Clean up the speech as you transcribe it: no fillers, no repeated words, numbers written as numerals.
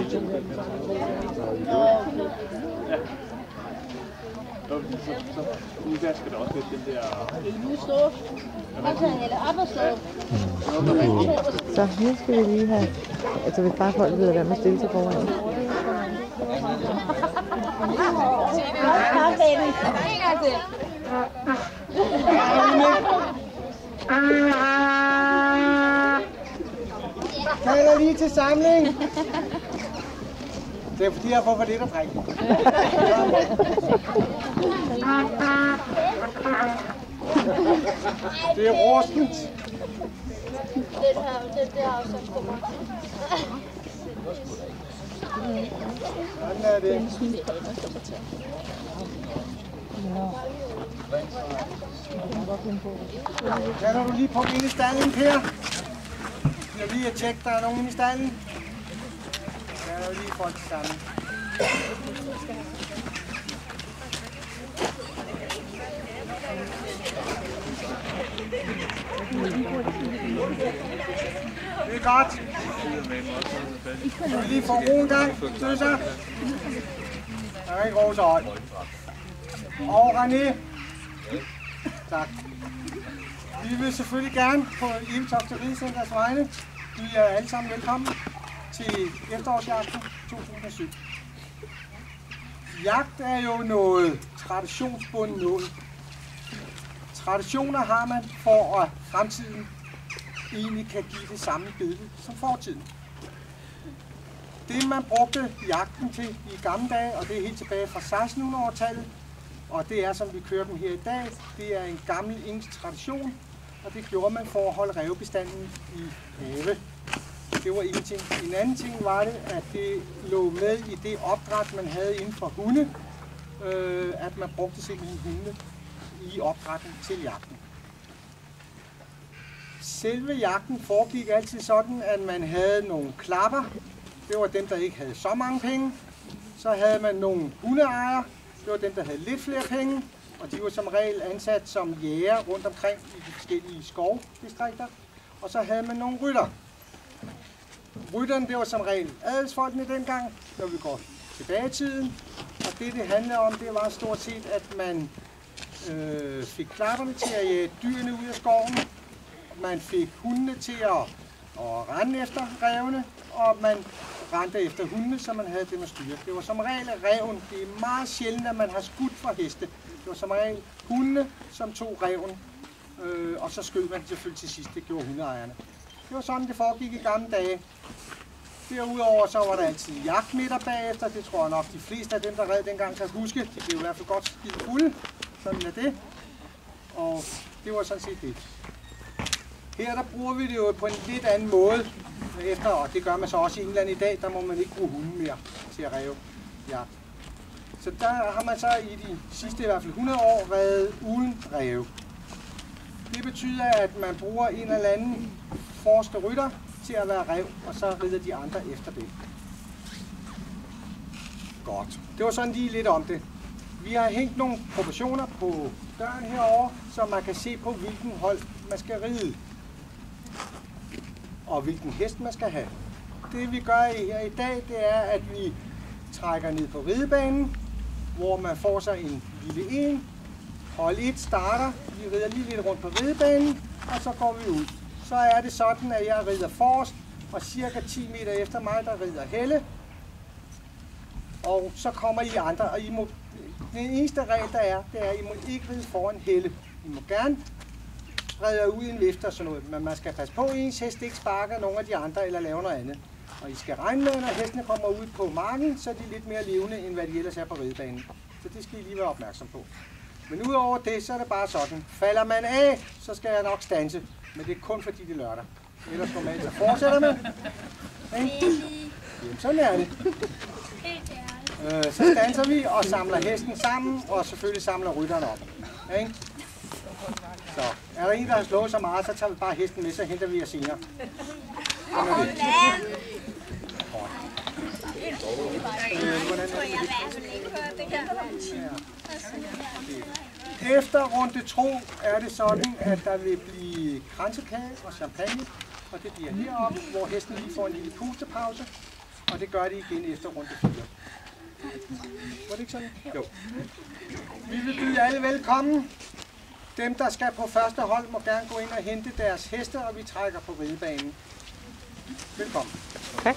Så udvasker det også lidt den der... Så nu skal vi lige have... Altså hvis bare folk ved, hvad man stiller sig foran. Kalder lige til samling. Det er fordi, jeg får for lidt at drikke. Det er rustent. Sådan er det. Kalder du lige på ind i stallen, Per? Jeg vil lige at tjekke, der er nogen i stallen. Der er jo lige folk sammen. Det er godt. Jeg vil lige få ro en gang, tøser. Der er ikke ro så højt. Og René. Tak. Vi vil selvfølgelig gerne på Evetoft Ridecenters vegne. Vi er alle sammen velkommen til efterårsjagten 2007. Jagt er jo noget traditionsbundet noget. Traditioner har man for at fremtiden egentlig kan give det samme billede som fortiden. Det man brugte jagten til i gamle dage, og det er helt tilbage fra 1600-tallet, og det er som vi kører dem her i dag, det er en gammel engelsk tradition, og det gjorde man for at holde rævebestanden i have. Det var en ting. En anden ting var det, at det lå med i det opdræt, man havde inden for hunde, at man brugte simpelthen hunde i opdrætten til jagten. Selve jagten foregik altid sådan, at man havde nogle klapper. Det var dem, der ikke havde så mange penge. Så havde man nogle hundeejere. Det var dem, der havde lidt flere penge. Og de var som regel ansat som jæger rundt omkring i de forskellige skovdistrikter. Og så havde man nogle rytter. Rytterne, det var som regel adelsfolkene dengang, når vi går tilbage i tiden. Og det handlede om, det var stort set, at man fik klapperne til at jage dyrene ud af skoven. Man fik hundene til at rende efter rævene, og man rendte efter hundene, så man havde dem at styre. Det var som regel ræven. Det er meget sjældent, at man har skudt fra heste. Det var som regel hundene, som tog ræven, og så skød man selvfølgelig til sidst. Det gjorde hundeejerne. Det var sådan, det foregik i gamle dage. Derudover så var der altid jagtmiddag bagefter. Det tror jeg nok, de fleste af dem, der red dengang, kan huske. Det blev i hvert fald godt skide fulde. Sådan er det. Og det var sådan set det. Her der bruger vi det jo på en lidt anden måde. Efter, og det gør man så også i England i dag, der må man ikke bruge hunden mere til at ræve jagt. Så der har man så i de sidste i hvert fald 100 år været uden ræve. Det betyder, at man bruger en eller anden forreste rytter til at være ræv, og så rider de andre efter det. Godt. Det var sådan lige lidt om det. Vi har hængt nogle proportioner på døren herovre, så man kan se på, hvilken hold man skal ride. Og hvilken hest man skal have. Det vi gør her i dag, det er, at vi trækker ned på ridebanen, hvor man får sig en lille en. Hold 1 starter, vi rider lige lidt rundt på ridebanen, og så går vi ud. Så er det sådan, at jeg rider forrest, og cirka 10 meter efter mig, der rider Helle. Og så kommer I andre, og I må, den eneste regel, der er, det er, at I må ikke ride foran Helle. I må gerne ride ud i en vifte og sådan noget, men man skal passe på, at ens hest ikke sparker nogen af de andre eller laver noget andet. Og I skal regne med, når hestene kommer ud på marken, så er de lidt mere levende, end hvad de ellers er på ridebanen. Så det skal I lige være opmærksom på. Men udover det, så er det bare sådan. Falder man af, så skal jeg nok standse. Men det er kun fordi det er lørdag. Ellers normalt så fortsætter man. Jamen, sådan er det. Så standser vi og samler hesten sammen, og selvfølgelig samler rytterne op. Så er der en, der har slået så meget, så tager vi bare hesten med, så henter vi jer senere. Efter runde 2 er det sådan, at der vil blive kransekage og champagne, og det bliver heroppe, hvor hesten lige får en lille pustepause. og det gør de igen efter runde 4. Var det ikke sådan? Jo. Vi vil byde alle velkommen. Dem, der skal på første hold, må gerne gå ind og hente deres heste, og vi trækker på ridebanen. Velkommen. Tak.